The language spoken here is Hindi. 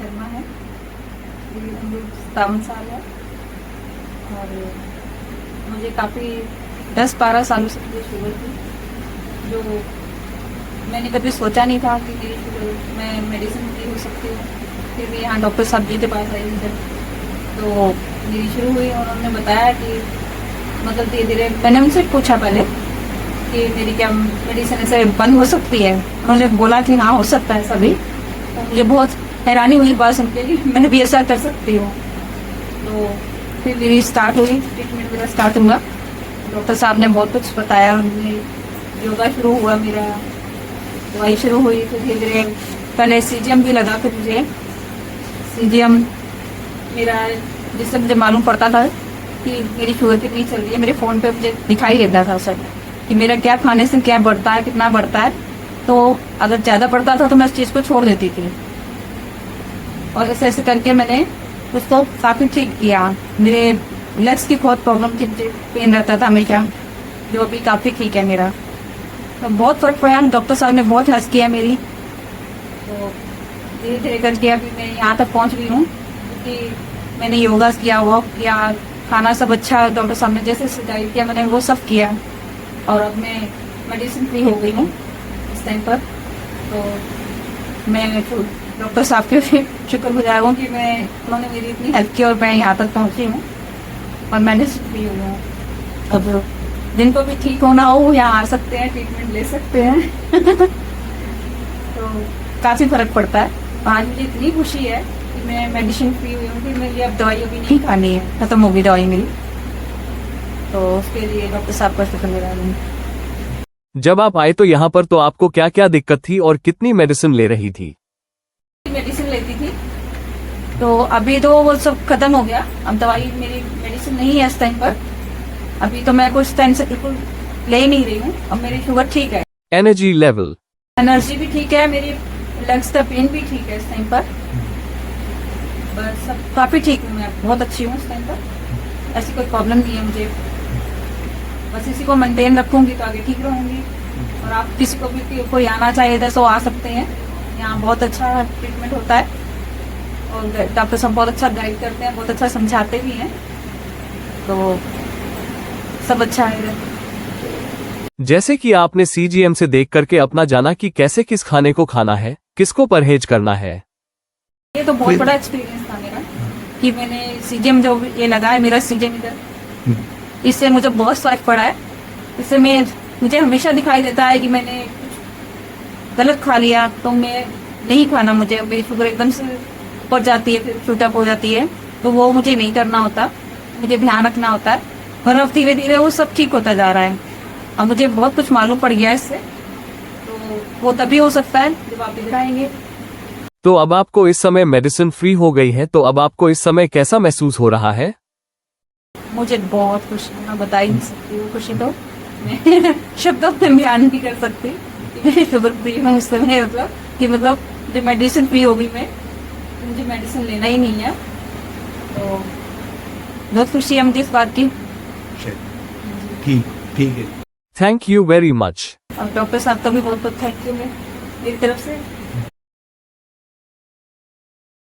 शर्मा है, मेरी उम्र 57 साल है और मुझे काफ़ी 10-12 सालों से मुझे शुगर थी, जो मैंने कभी सोचा नहीं था कि मेरी शुगर मैं मेडिसिन फ्री हो सकती हूँ। फिर भी यहाँ डॉक्टर साहब जी के पास आई इधर, तो मेरी शुरू हुई और उन्होंने बताया कि मतलब धीरे धीरे मैंने उनसे पूछा पहले कि मेरी क्या मेडिसिन ऐसे बंद हो सकती है। उन्होंने बोला कि हाँ हो सकता है सभी। तो मुझे बहुत हैरानी हुई बात सुन के कि मैं भी ऐसा कर सकती हूँ। तो फिर मेरी स्टार्ट हुई, ट्रीटमेंट मेरा स्टार्ट हुआ। डॉक्टर साहब ने बहुत कुछ बताया, उन्होंने योगा शुरू हुआ, मेरा दवाई शुरू हुई। फिर धीरे धीरे पहले सीजीएम भी लगा। फिर मुझे सीजीएम मेरा जिससे मुझे मालूम पड़ता था कि मेरी शुगर कितनी चल रही है, मेरे फ़ोन पे मुझे दिखाई देता था सब कि मेरा क्या खाने से क्या बढ़ता है, कितना बढ़ता है। तो अगर ज़्यादा बढ़ता था तो मैं उस चीज़ को छोड़ देती थी और ऐसे ऐसे करके मैंने उसको काफ़ी ठीक किया। मेरे लेग्स की बहुत प्रॉब्लम थी, मुझे पेन रहता था हमेशा, जो अभी काफ़ी ठीक है मेरा। तो बहुत फर्क पड़ा, डॉक्टर साहब ने बहुत हेल्प किया मेरी। तो धीरे धीरे करके अभी मैं यहाँ तक पहुँच गई हूँ क्योंकि मैंने योगा किया, वॉक किया, खाना सब अच्छा डॉक्टर साहब ने जैसे सुझाव किया मैंने वो सब किया और अब मैं मेडिसिन फ्री हो गई हूँ इस टाइम पर। तो मैं डॉक्टर साहब के शुक्रगुजार हूँ कि उन्होंने मेरी इतनी हेल्प की और मैं यहाँ तक पहुँची हूँ और मैंने फ्री हुई हूँ। अब जिनको भी ठीक होना हो वो यहाँ आ सकते हैं, ट्रीटमेंट ले सकते हैं। तो काफ़ी फर्क पड़ता है। आज मुझे इतनी खुशी है कि मैं मेडिसिन फ्री हुई हूँ कि मेरी अब दवाई अभी नहीं खानी है, खत्म हो गई दवाई मेरी। तो उसके लिए डॉक्टर साहब का शुक्रगुजार हूँ। जब आप आए तो यहाँ पर तो आपको क्या क्या दिक्कत थी और कितनी मेडिसिन ले रही थी? मेडिसिन लेती थी तो अभी तो वो सब खत्म हो गया। अब दवाई मेरी मेडिसिन नहीं है इस टाइम पर। अभी तो मैं कुछ टाइम से बिल्कुल ले ही नहीं रही हूँ। अब मेरी शुगर ठीक है, एनर्जी लेवल एनर्जी भी ठीक है, मेरी लंग्स का पेन भी ठीक है इस टाइम पर। बस सब काफ़ी ठीक हूँ, मैं बहुत अच्छी हूँ इस टाइम पर। ऐसी कोई प्रॉब्लम नहीं है मुझे। बस इसी को मेंटेन रखूंगी तो आगे ठीक रहूंगी। और आप किसी को भी कोई आना चाहिए इधर तो आ सकते हैं। यहाँ बहुत अच्छा ट्रीटमेंट होता है और डॉक्टर साहब बहुत अच्छा गाइड करते हैं, बहुत अच्छा समझाते भी हैं। तो सब अच्छा है इधर। जैसे कि आपने सीजीएम से देख करके अपना जाना कि कैसे किस खाने को खाना है, किसको परहेज करना है। ये तो बहुत बड़ा एक्सपीरियंस था मेरा कि मैंने सीजीएम जो ये लगा है मेरा सीजीएम इधर, इससे मुझे बहुत फर्क पड़ा है। इससे मुझे हमेशा दिखाई देता है कि मैंने कुछ गलत खा लिया तो मैं नहीं खाना, मुझे मेरी शुगर एकदम से बढ़ जाती है, फिर शूट हो जाती है। तो वो मुझे नहीं करना होता, मुझे ध्यान रखना होता है। और अब धीरे धीरे वो सब ठीक होता जा रहा है। अब मुझे बहुत कुछ मालूम पड़ गया इससे। तो वो तभी हो सकता है जब आप इधर आएंगे। तो अब आपको इस समय मेडिसिन फ्री हो गई है, तो अब आपको इस समय कैसा महसूस हो रहा है? मुझे मुझे बहुत खुशी है, मैं बता ही नहीं सकती वो खुशी तो मैं शब्दों में बयान नहीं कर सकती। मेरी शुगर फ्री हूँ इस समय, मतलब कि जो मेडिसिन फ्री हो गई मैं, मुझे मेडिसिन लेना ही नहीं है। तो बहुत खुशी है मुझे इस बात की। ठीक है। Thank you very much. और डॉक्टर साहब का भी बहुत बहुत थैंक यू मेरी तरफ से।